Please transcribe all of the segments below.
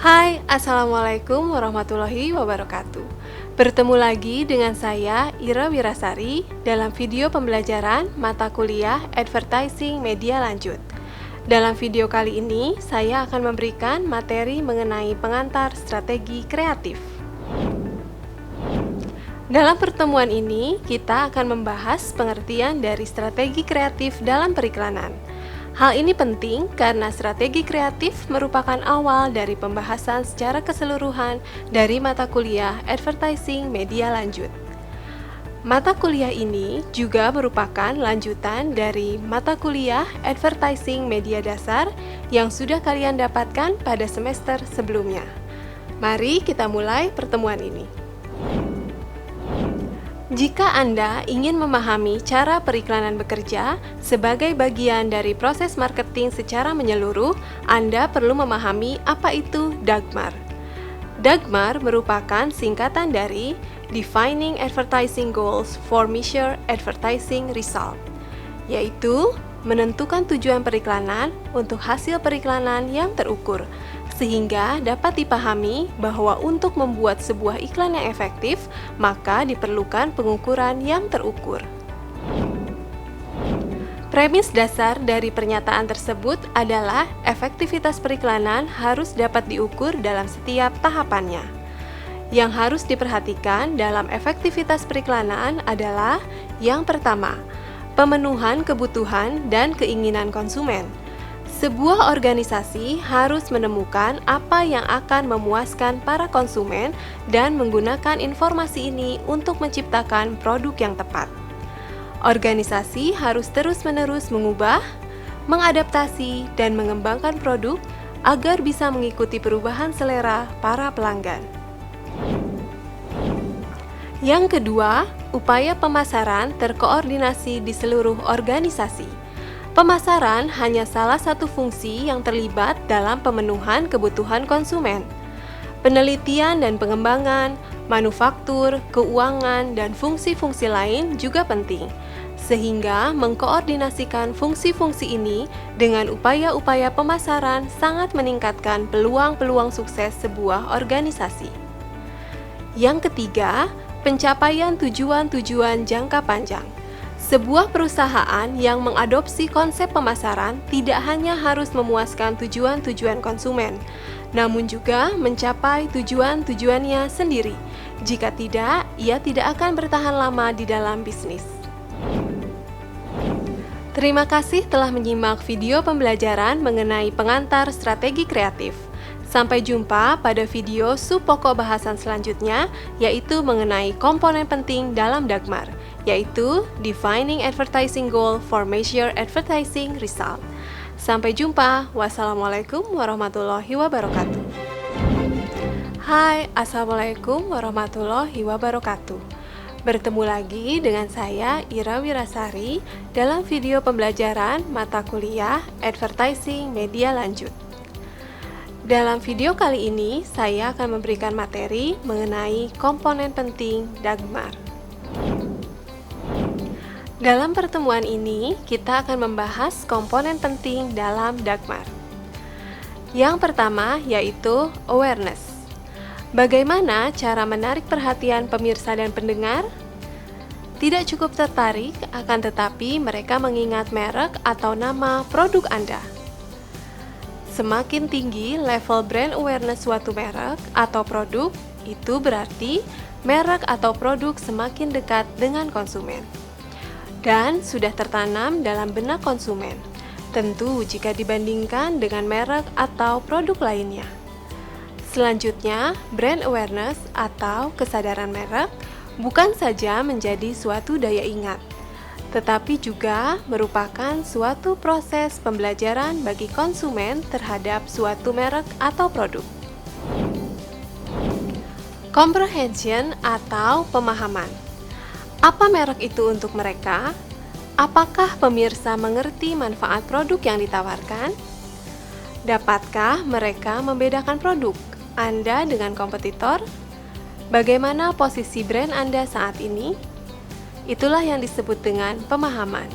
Hai, Assalamualaikum warahmatullahi wabarakatuh. Bertemu lagi dengan saya, Ira Wirasari, dalam video pembelajaran mata kuliah Advertising Media Lanjut. Dalam video kali ini, saya akan memberikan materi mengenai pengantar strategi kreatif. Dalam pertemuan ini, kita akan membahas pengertian dari strategi kreatif dalam periklanan. Hal ini penting karena strategi kreatif merupakan awal dari pembahasan secara keseluruhan dari mata kuliah Advertising Media Lanjut. Mata kuliah ini juga merupakan lanjutan dari mata kuliah Advertising Media Dasar yang sudah kalian dapatkan pada semester sebelumnya. Mari kita mulai pertemuan ini. Jika Anda ingin memahami cara periklanan bekerja sebagai bagian dari proses marketing secara menyeluruh, Anda perlu memahami apa itu DAGMAR. DAGMAR merupakan singkatan dari Defining Advertising Goals for Measure Advertising Result, yaitu menentukan tujuan periklanan untuk hasil periklanan yang terukur, sehingga dapat dipahami bahwa untuk membuat sebuah iklan yang efektif, maka diperlukan pengukuran yang terukur. Premis dasar dari pernyataan tersebut adalah efektivitas periklanan harus dapat diukur dalam setiap tahapannya. Yang harus diperhatikan dalam efektivitas periklanan adalah yang pertama, pemenuhan kebutuhan dan keinginan konsumen. Sebuah organisasi harus menemukan apa yang akan memuaskan para konsumen dan menggunakan informasi ini untuk menciptakan produk yang tepat. Organisasi harus terus-menerus mengubah, mengadaptasi, dan mengembangkan produk agar bisa mengikuti perubahan selera para pelanggan. Yang kedua, upaya pemasaran terkoordinasi di seluruh organisasi. Pemasaran hanya salah satu fungsi yang terlibat dalam pemenuhan kebutuhan konsumen. Penelitian dan pengembangan, manufaktur, keuangan, dan fungsi-fungsi lain juga penting, sehingga mengkoordinasikan fungsi-fungsi ini dengan upaya-upaya pemasaran sangat meningkatkan peluang-peluang sukses sebuah organisasi. Yang ketiga, pencapaian tujuan-tujuan jangka panjang. Sebuah perusahaan yang mengadopsi konsep pemasaran tidak hanya harus memuaskan tujuan-tujuan konsumen, namun juga mencapai tujuan-tujuannya sendiri. Jika tidak, ia tidak akan bertahan lama di dalam bisnis. Terima kasih telah menyimak video pembelajaran mengenai pengantar strategi kreatif. Sampai jumpa pada video sub-pokok bahasan selanjutnya, yaitu mengenai komponen penting dalam DAGMAR, yaitu Defining Advertising Goal for Measure Advertising Result. Sampai jumpa. Wassalamualaikum warahmatullahi wabarakatuh. Hai, Assalamualaikum warahmatullahi wabarakatuh. Bertemu lagi dengan saya, Ira Wirasari, dalam video pembelajaran mata kuliah Advertising Media Lanjut. Dalam video kali ini, saya akan memberikan materi mengenai komponen penting DAGMAR. Dalam pertemuan ini, kita akan membahas komponen penting dalam DAGMAR. Yang pertama yaitu awareness. Bagaimana cara menarik perhatian pemirsa dan pendengar? Tidak cukup tertarik, akan tetapi mereka mengingat merek atau nama produk Anda. Semakin tinggi level brand awareness suatu merek atau produk, itu berarti merek atau produk semakin dekat dengan konsumen dan sudah tertanam dalam benak konsumen, tentu jika dibandingkan dengan merek atau produk lainnya. Selanjutnya, brand awareness atau kesadaran merek bukan saja menjadi suatu daya ingat, tetapi juga merupakan suatu proses pembelajaran bagi konsumen terhadap suatu merek atau produk. Comprehension atau pemahaman. Apa merek itu untuk mereka? Apakah pemirsa mengerti manfaat produk yang ditawarkan? Dapatkah mereka membedakan produk Anda dengan kompetitor? Bagaimana posisi brand Anda saat ini? Itulah yang disebut dengan pemahaman.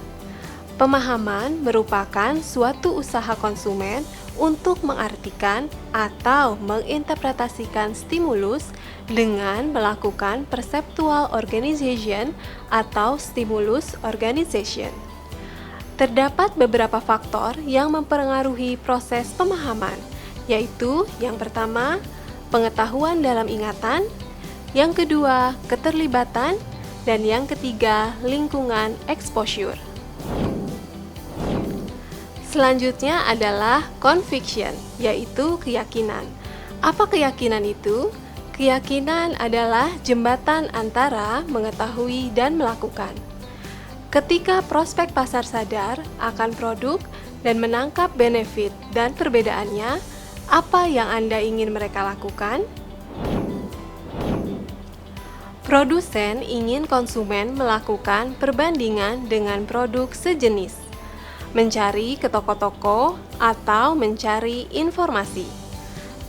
Pemahaman merupakan suatu usaha konsumen untuk mengartikan atau menginterpretasikan stimulus dengan melakukan perceptual organization atau stimulus organization. Terdapat beberapa faktor yang mempengaruhi proses pemahaman, yaitu yang pertama, pengetahuan dalam ingatan, yang kedua, keterlibatan, dan yang ketiga, lingkungan exposure. Selanjutnya adalah conviction, yaitu keyakinan. Apa keyakinan itu? Keyakinan adalah jembatan antara mengetahui dan melakukan. Ketika prospek pasar sadar akan produk dan menangkap benefit dan perbedaannya, apa yang Anda ingin mereka lakukan? Produsen ingin konsumen melakukan perbandingan dengan produk sejenis, mencari ke toko-toko, atau mencari informasi.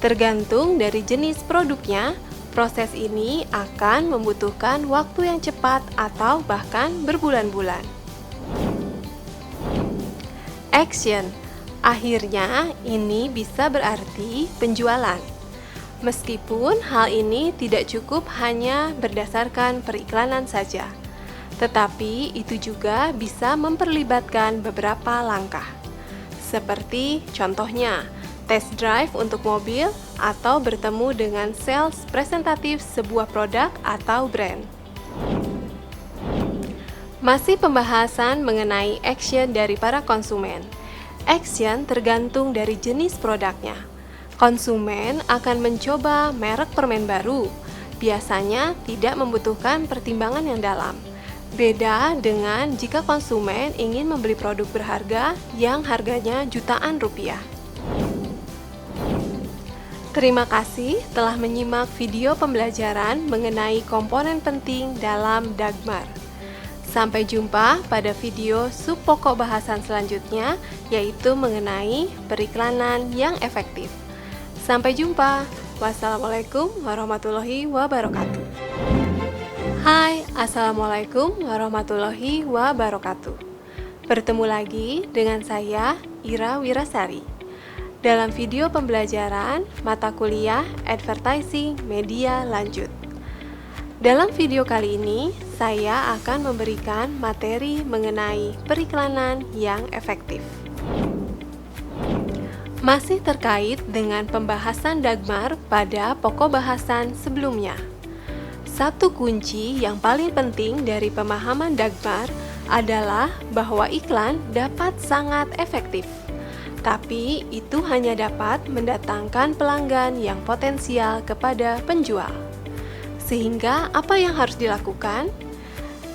Tergantung dari jenis produknya, proses ini akan membutuhkan waktu yang cepat atau bahkan berbulan-bulan. Action, akhirnya ini bisa berarti penjualan. Meskipun hal ini tidak cukup hanya berdasarkan periklanan saja, tetapi itu juga bisa memperlibatkan beberapa langkah. Seperti contohnya, test drive untuk mobil atau bertemu dengan sales presentatif sebuah produk atau brand. Masih pembahasan mengenai action dari para konsumen. Action tergantung dari jenis produknya. Konsumen akan mencoba merek permen baru, biasanya tidak membutuhkan pertimbangan yang dalam. Beda dengan jika konsumen ingin membeli produk berharga yang harganya jutaan rupiah. Terima kasih telah menyimak video pembelajaran mengenai komponen penting dalam Dagmar. Sampai jumpa pada video sub pokok bahasan selanjutnya, yaitu mengenai periklanan yang efektif. Sampai jumpa. Wassalamualaikum warahmatullahi wabarakatuh. Hai, Assalamualaikum warahmatullahi wabarakatuh. Bertemu lagi dengan saya, Ira Wirasari, dalam video pembelajaran mata kuliah Advertising Media Lanjut. Dalam video kali ini, saya akan memberikan materi mengenai periklanan yang efektif. Masih terkait dengan pembahasan Dagmar pada pokok bahasan sebelumnya. Satu kunci yang paling penting dari pemahaman Dagmar adalah bahwa iklan dapat sangat efektif, tapi itu hanya dapat mendatangkan pelanggan yang potensial kepada penjual. Sehingga apa yang harus dilakukan?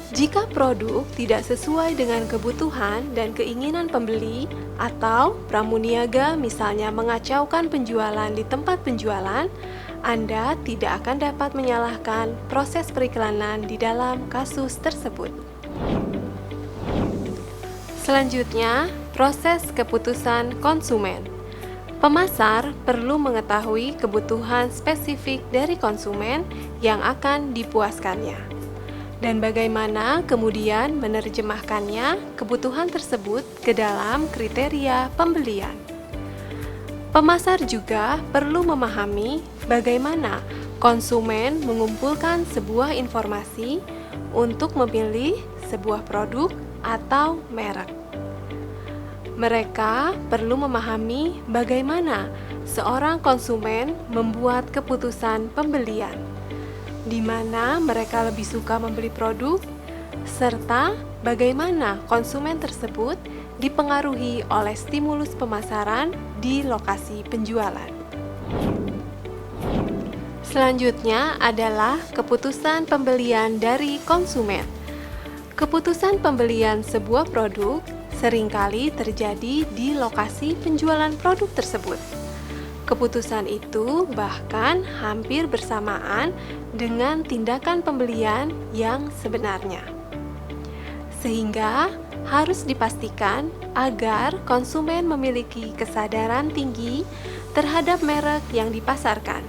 Jika produk tidak sesuai dengan kebutuhan dan keinginan pembeli, atau pramuniaga misalnya mengacaukan penjualan di tempat penjualan, Anda tidak akan dapat menyalahkan proses periklanan di dalam kasus tersebut. Selanjutnya, proses keputusan konsumen. Pemasar perlu mengetahui kebutuhan spesifik dari konsumen yang akan dipuaskannya, dan bagaimana kemudian menerjemahkannya kebutuhan tersebut ke dalam kriteria pembelian. Pemasar juga perlu memahami bagaimana konsumen mengumpulkan sebuah informasi untuk memilih sebuah produk atau merek. Mereka perlu memahami bagaimana seorang konsumen membuat keputusan pembelian, di mana mereka lebih suka membeli produk, serta bagaimana konsumen tersebut dipengaruhi oleh stimulus pemasaran di lokasi penjualan. Selanjutnya adalah keputusan pembelian dari konsumen. Keputusan pembelian sebuah produk seringkali terjadi di lokasi penjualan produk tersebut. Keputusan itu bahkan hampir bersamaan dengan tindakan pembelian yang sebenarnya. Sehingga harus dipastikan agar konsumen memiliki kesadaran tinggi terhadap merek yang dipasarkan,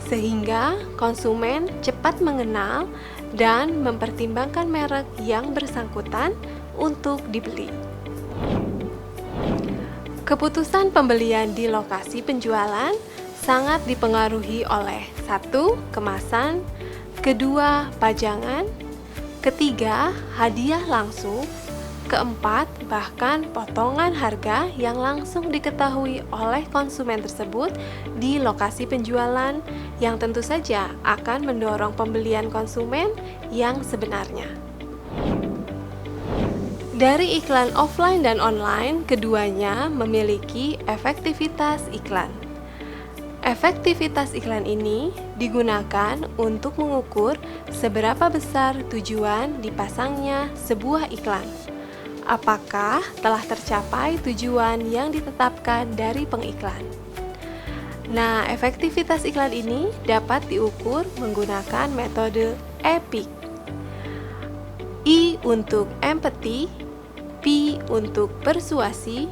sehingga konsumen cepat mengenal dan mempertimbangkan merek yang bersangkutan untuk dibeli. Keputusan pembelian di lokasi penjualan sangat dipengaruhi oleh 1. Kemasan, 2. Pajangan, 3. Hadiah langsung, 4. Bahkan potongan harga yang langsung diketahui oleh konsumen tersebut di lokasi penjualan yang tentu saja akan mendorong pembelian konsumen yang sebenarnya. Dari iklan offline dan online, keduanya memiliki efektivitas iklan. Efektivitas iklan ini digunakan untuk mengukur seberapa besar tujuan dipasangnya sebuah iklan. Apakah telah tercapai tujuan yang ditetapkan dari pengiklan? Nah, efektivitas iklan ini dapat diukur menggunakan metode EPIC. I untuk empathy, P untuk persuasi,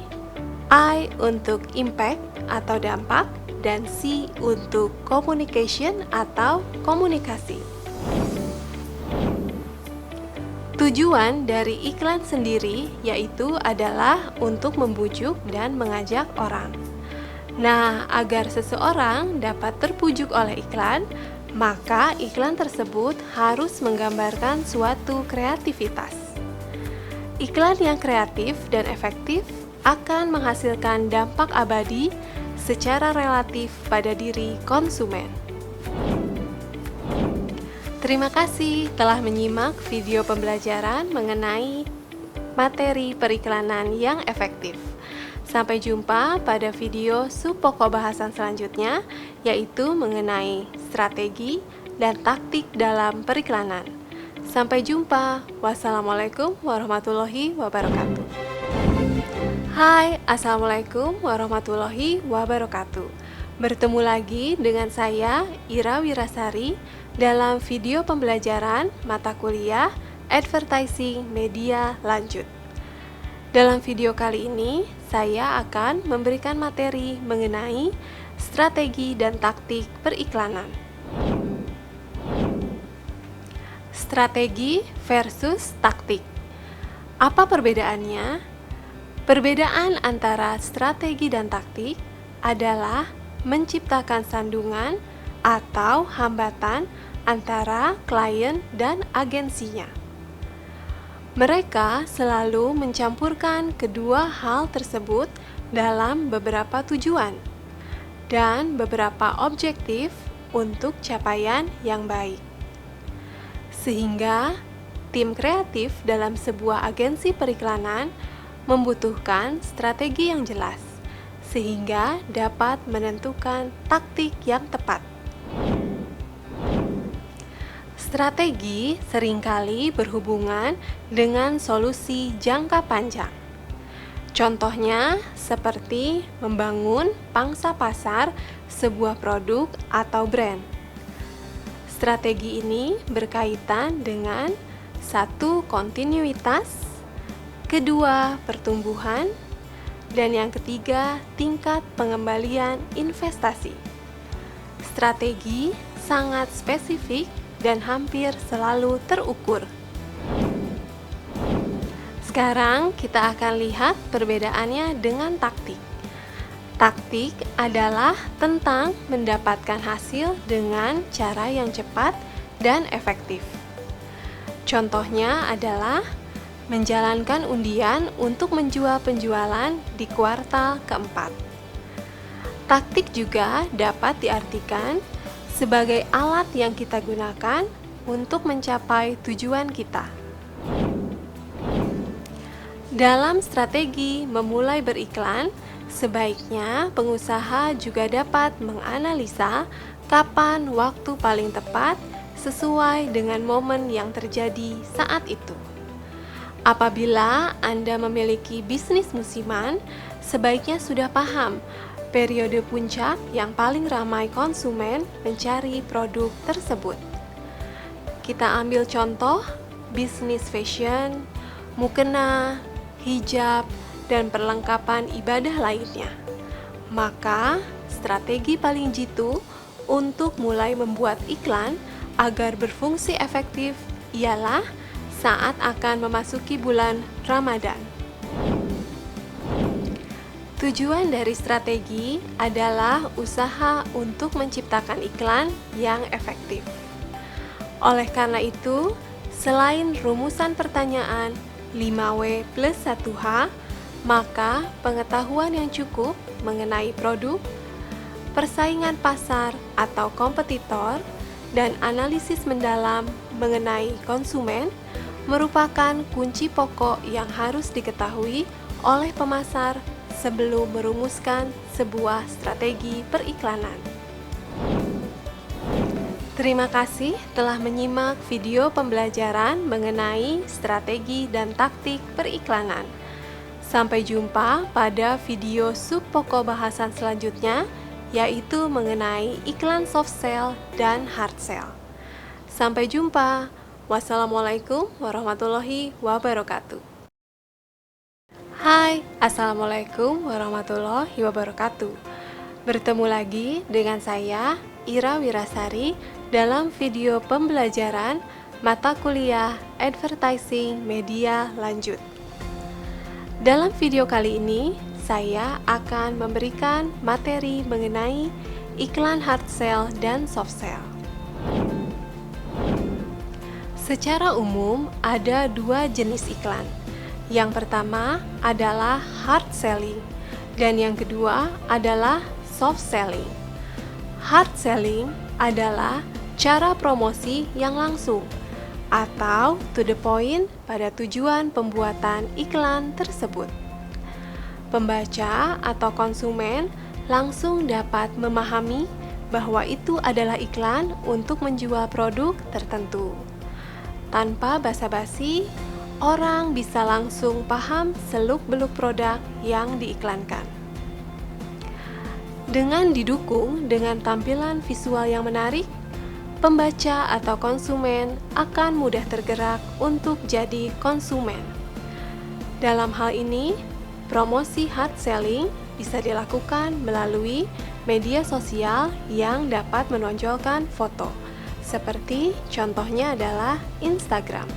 I untuk impact atau dampak, dan C untuk communication atau komunikasi. Tujuan dari iklan sendiri yaitu adalah untuk membujuk dan mengajak orang. Nah, agar seseorang dapat terpujuk oleh iklan, maka iklan tersebut harus menggambarkan suatu kreativitas. Iklan yang kreatif dan efektif akan menghasilkan dampak abadi secara relatif pada diri konsumen. Terima kasih telah menyimak video pembelajaran mengenai materi periklanan yang efektif. Sampai jumpa pada video subpokok bahasan selanjutnya, yaitu mengenai strategi dan taktik dalam periklanan. Sampai jumpa. Wassalamualaikum warahmatullahi wabarakatuh. Hai, Assalamualaikum warahmatullahi wabarakatuh. Bertemu lagi dengan saya, Ira Wirasari, dalam video pembelajaran mata kuliah Advertising Media Lanjut. Dalam video kali ini, saya akan memberikan materi mengenai strategi dan taktik periklanan. Strategi versus taktik. Apa perbedaannya? Perbedaan antara strategi dan taktik adalah menciptakan sandungan atau hambatan antara klien dan agensinya. Mereka selalu mencampurkan kedua hal tersebut dalam beberapa tujuan dan beberapa objektif untuk capaian yang baik. Sehingga tim kreatif dalam sebuah agensi periklanan membutuhkan strategi yang jelas, sehingga dapat menentukan taktik yang tepat. Strategi seringkali berhubungan dengan solusi jangka panjang. Contohnya seperti membangun pangsa pasar sebuah produk atau brand. Strategi ini berkaitan dengan 1. Kontinuitas, 2. Pertumbuhan, dan yang ketiga, tingkat pengembalian investasi. Strategi sangat spesifik dan hampir selalu terukur. Sekarang kita akan lihat perbedaannya dengan taktik. Taktik adalah tentang mendapatkan hasil dengan cara yang cepat dan efektif. Contohnya adalah menjalankan undian untuk menjual penjualan di kuartal keempat. Taktik juga dapat diartikan sebagai alat yang kita gunakan untuk mencapai tujuan kita. Dalam strategi memulai beriklan, sebaiknya pengusaha juga dapat menganalisa kapan waktu paling tepat sesuai dengan momen yang terjadi saat itu. Apabila Anda memiliki bisnis musiman, sebaiknya sudah paham periode puncak yang paling ramai konsumen mencari produk tersebut. Kita ambil contoh bisnis fashion, mukena, hijab, dan perlengkapan ibadah lainnya. Maka, strategi paling jitu untuk mulai membuat iklan agar berfungsi efektif ialah saat akan memasuki bulan Ramadan. Tujuan dari strategi adalah usaha untuk menciptakan iklan yang efektif. Oleh karena itu, selain rumusan pertanyaan 5W plus 1H, maka pengetahuan yang cukup mengenai produk, persaingan pasar atau kompetitor, dan analisis mendalam mengenai konsumen merupakan kunci pokok yang harus diketahui oleh pemasar sebelum merumuskan sebuah strategi periklanan. Terima kasih telah menyimak video pembelajaran mengenai strategi dan taktik periklanan. Sampai jumpa pada video sub pokok bahasan selanjutnya, yaitu mengenai iklan soft sell dan hard sell. Sampai jumpa. Wassalamualaikum warahmatullahi wabarakatuh. Hai, Assalamualaikum warahmatullahi wabarakatuh. Bertemu lagi dengan saya, Ira Wirasari, dalam video pembelajaran mata kuliah Advertising Media Lanjut. Dalam video kali ini, saya akan memberikan materi mengenai iklan hard sell dan soft sell. Secara umum, ada dua jenis iklan. Yang pertama adalah hard selling, dan yang kedua adalah soft selling. Hard selling adalah cara promosi yang langsung atau to the point pada tujuan pembuatan iklan tersebut. Pembaca atau konsumen langsung dapat memahami bahwa itu adalah iklan untuk menjual produk tertentu. Tanpa basa-basi, orang bisa langsung paham seluk-beluk produk yang diiklankan. Dengan didukung dengan tampilan visual yang menarik, pembaca atau konsumen akan mudah tergerak untuk jadi konsumen. Dalam hal ini, promosi hard selling bisa dilakukan melalui media sosial yang dapat menonjolkan foto, seperti contohnya adalah Instagram.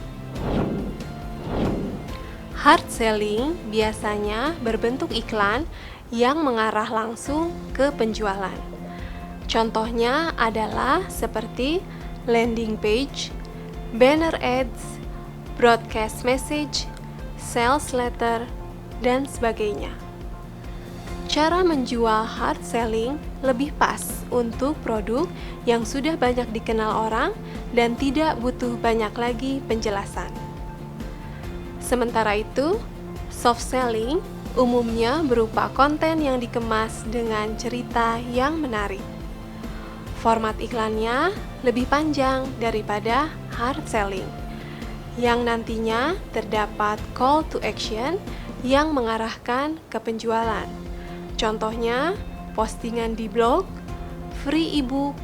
Hard selling biasanya berbentuk iklan yang mengarah langsung ke penjualan. Contohnya adalah seperti landing page, banner ads, broadcast message, sales letter, dan sebagainya. Cara menjual hard selling lebih pas untuk produk yang sudah banyak dikenal orang dan tidak butuh banyak lagi penjelasan. Sementara itu, soft selling umumnya berupa konten yang dikemas dengan cerita yang menarik. Format iklannya lebih panjang daripada hard selling, yang nantinya terdapat call to action yang mengarahkan ke penjualan. Contohnya, postingan di blog, free ebook,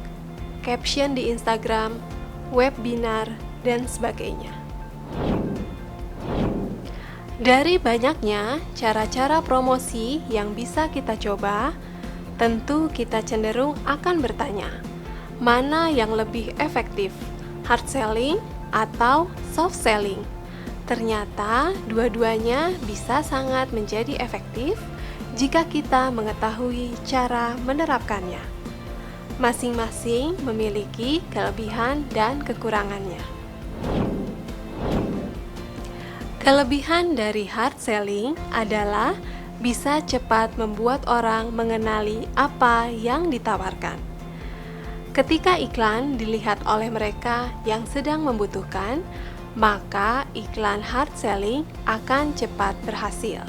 caption di Instagram, webinar, dan sebagainya. Dari banyaknya cara-cara promosi yang bisa kita coba, tentu kita cenderung akan bertanya, mana yang lebih efektif, hard selling atau soft selling? Ternyata dua-duanya bisa sangat menjadi efektif jika kita mengetahui cara menerapkannya. Masing-masing memiliki kelebihan dan kekurangannya. Kelebihan dari hard selling adalah bisa cepat membuat orang mengenali apa yang ditawarkan. Ketika iklan dilihat oleh mereka yang sedang membutuhkan, maka iklan hard selling akan cepat berhasil.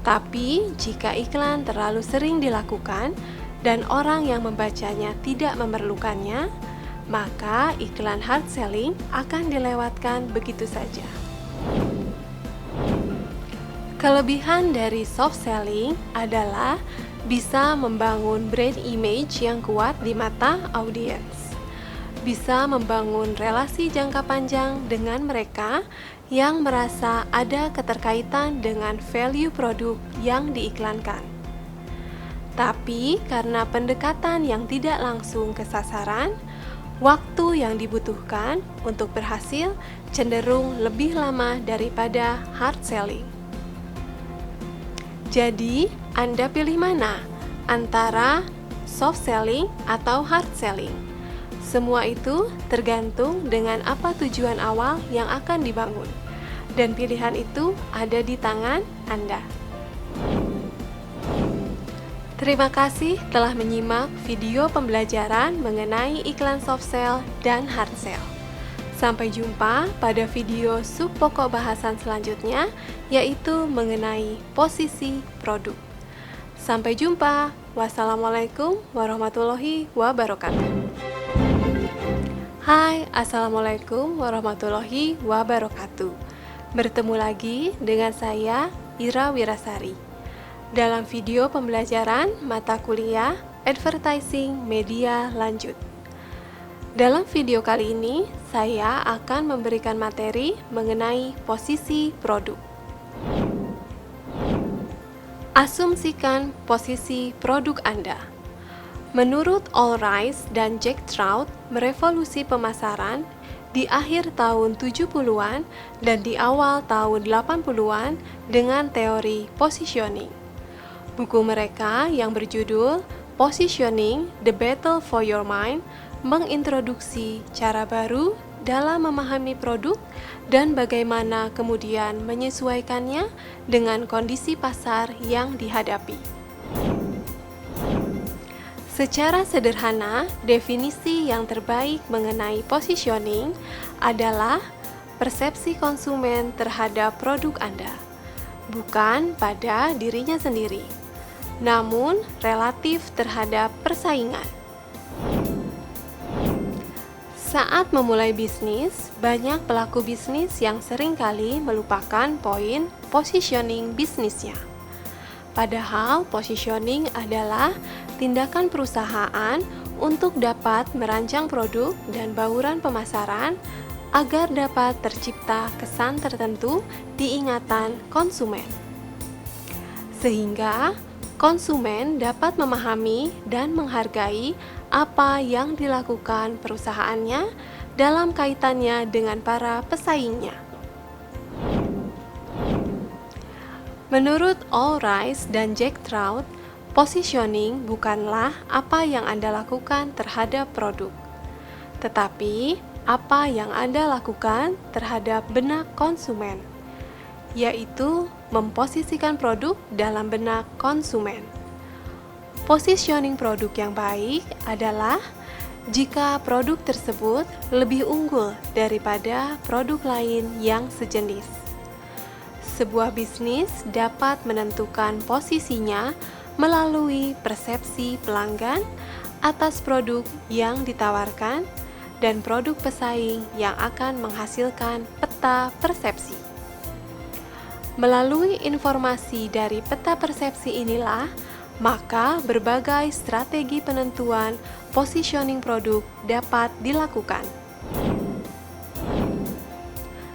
Tapi jika iklan terlalu sering dilakukan dan orang yang membacanya tidak memerlukannya, maka iklan hard selling akan dilewatkan begitu saja. Kelebihan dari soft selling adalah bisa membangun brand image yang kuat di mata audiens, bisa membangun relasi jangka panjang dengan mereka yang merasa ada keterkaitan dengan value produk yang diiklankan. Tapi karena pendekatan yang tidak langsung ke sasaran, waktu yang dibutuhkan untuk berhasil cenderung lebih lama daripada hard selling. Jadi, Anda pilih mana? Antara soft selling atau hard selling. Semua itu tergantung dengan apa tujuan awal yang akan dibangun. Dan pilihan itu ada di tangan Anda. Terima kasih telah menyimak video pembelajaran mengenai iklan soft sell dan hard sell. Sampai jumpa pada video sub pokok bahasan selanjutnya, yaitu mengenai posisi produk. Sampai jumpa. Wassalamualaikum warahmatullahi wabarakatuh. Hai, Assalamualaikum warahmatullahi wabarakatuh. Bertemu lagi dengan saya, Ira Wirasari. Dalam video pembelajaran mata kuliah Advertising Media Lanjut. Dalam video kali ini, saya akan memberikan materi mengenai posisi produk. Asumsikan posisi produk Anda. Menurut All Rise dan Jack Trout, merevolusi pemasaran di akhir tahun 70-an dan di awal tahun 80-an dengan teori positioning. Buku mereka yang berjudul Positioning: The Battle for Your Mind mengintroduksi cara baru dalam memahami produk dan bagaimana kemudian menyesuaikannya dengan kondisi pasar yang dihadapi. Secara sederhana, definisi yang terbaik mengenai positioning adalah persepsi konsumen terhadap produk Anda, bukan pada dirinya sendiri, namun relatif terhadap persaingan. Saat memulai bisnis, banyak pelaku bisnis yang seringkali melupakan poin positioning bisnisnya. Padahal positioning adalah tindakan perusahaan untuk dapat merancang produk dan bauran pemasaran agar dapat tercipta kesan tertentu di ingatan konsumen. Sehingga konsumen dapat memahami dan menghargai apa yang dilakukan perusahaannya dalam kaitannya dengan para pesaingnya. Menurut All Rise dan Jack Trout, positioning bukanlah apa yang Anda lakukan terhadap produk, tetapi apa yang Anda lakukan terhadap benak konsumen, yaitu memposisikan produk dalam benak konsumen. Positioning produk yang baik adalah jika produk tersebut lebih unggul daripada produk lain yang sejenis. Sebuah bisnis dapat menentukan posisinya melalui persepsi pelanggan atas produk yang ditawarkan dan produk pesaing yang akan menghasilkan peta persepsi. Melalui informasi dari peta persepsi inilah, maka berbagai strategi penentuan positioning produk dapat dilakukan.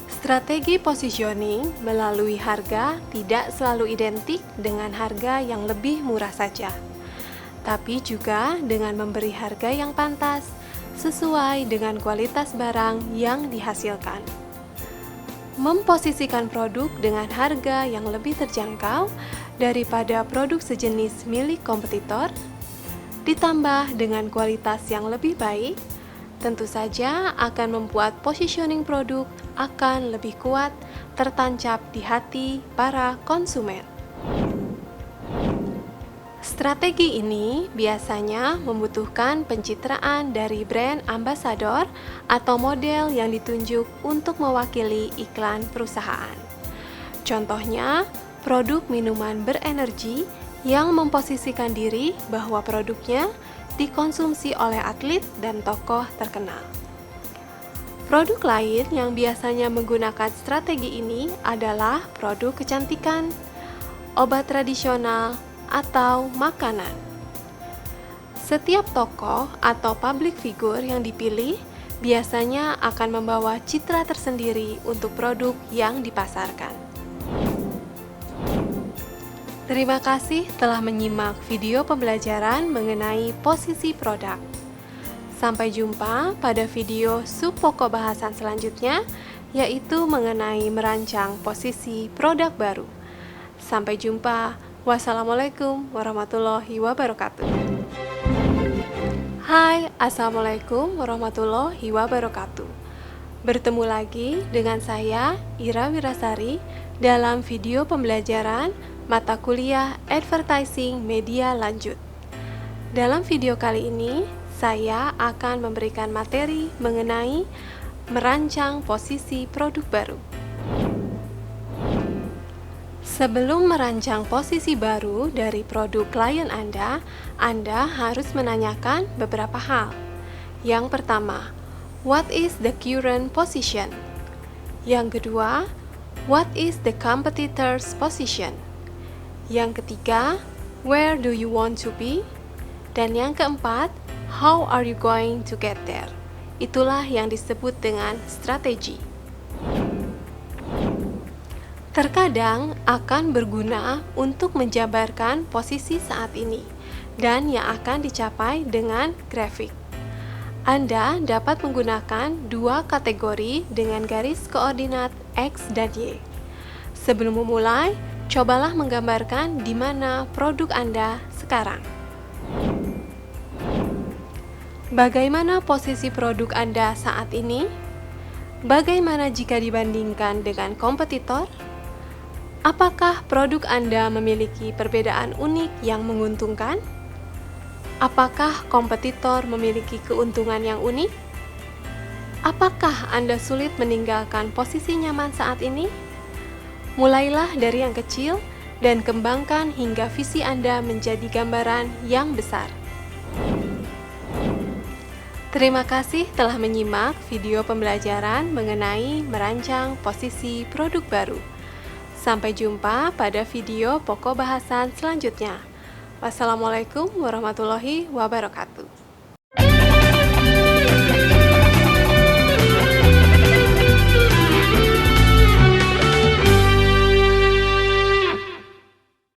Strategi positioning melalui harga tidak selalu identik dengan harga yang lebih murah saja, tapi juga dengan memberi harga yang pantas sesuai dengan kualitas barang yang dihasilkan. Memposisikan produk dengan harga yang lebih terjangkau daripada produk sejenis milik kompetitor, ditambah dengan kualitas yang lebih baik, tentu saja akan membuat positioning produk akan lebih kuat tertancap di hati para konsumen. Strategi ini biasanya membutuhkan pencitraan dari brand ambassador atau model yang ditunjuk untuk mewakili iklan perusahaan. Contohnya, produk minuman berenergi yang memposisikan diri bahwa produknya dikonsumsi oleh atlet dan tokoh terkenal. Produk lain yang biasanya menggunakan strategi ini adalah produk kecantikan, obat tradisional, atau makanan. Setiap tokoh atau public figure yang dipilih biasanya akan membawa citra tersendiri untuk produk yang dipasarkan. Terima kasih telah menyimak video pembelajaran mengenai posisi produk. Sampai jumpa pada video sub pokok bahasan selanjutnya, yaitu mengenai merancang posisi produk baru. Sampai jumpa. Wassalamualaikum warahmatullahi wabarakatuh. Hai, Assalamualaikum warahmatullahi wabarakatuh. Bertemu lagi dengan saya, Ira Wirasari, dalam video pembelajaran mata kuliah Advertising Media Lanjut. Dalam video kali ini, saya akan memberikan materi mengenai merancang posisi produk baru. Sebelum merancang posisi baru dari produk klien Anda harus menanyakan beberapa hal. Yang pertama, what is the current position? Yang kedua, what is the competitor's position? Yang ketiga, where do you want to be? Dan yang keempat, how are you going to get there? Itulah yang disebut dengan strategi. Terkadang akan berguna untuk menjabarkan posisi saat ini dan yang akan dicapai dengan grafik. Anda dapat menggunakan dua kategori dengan garis koordinat X dan Y. Sebelum memulai, cobalah menggambarkan di mana produk Anda sekarang. Bagaimana posisi produk Anda saat ini? Bagaimana jika dibandingkan dengan kompetitor? Apakah produk Anda memiliki perbedaan unik yang menguntungkan? Apakah kompetitor memiliki keuntungan yang unik? Apakah Anda sulit meninggalkan posisi nyaman saat ini? Mulailah dari yang kecil dan kembangkan hingga visi Anda menjadi gambaran yang besar. Terima kasih telah menyimak video pembelajaran mengenai merancang posisi produk baru. Sampai jumpa pada video pokok bahasan selanjutnya. Wassalamualaikum warahmatullahi wabarakatuh.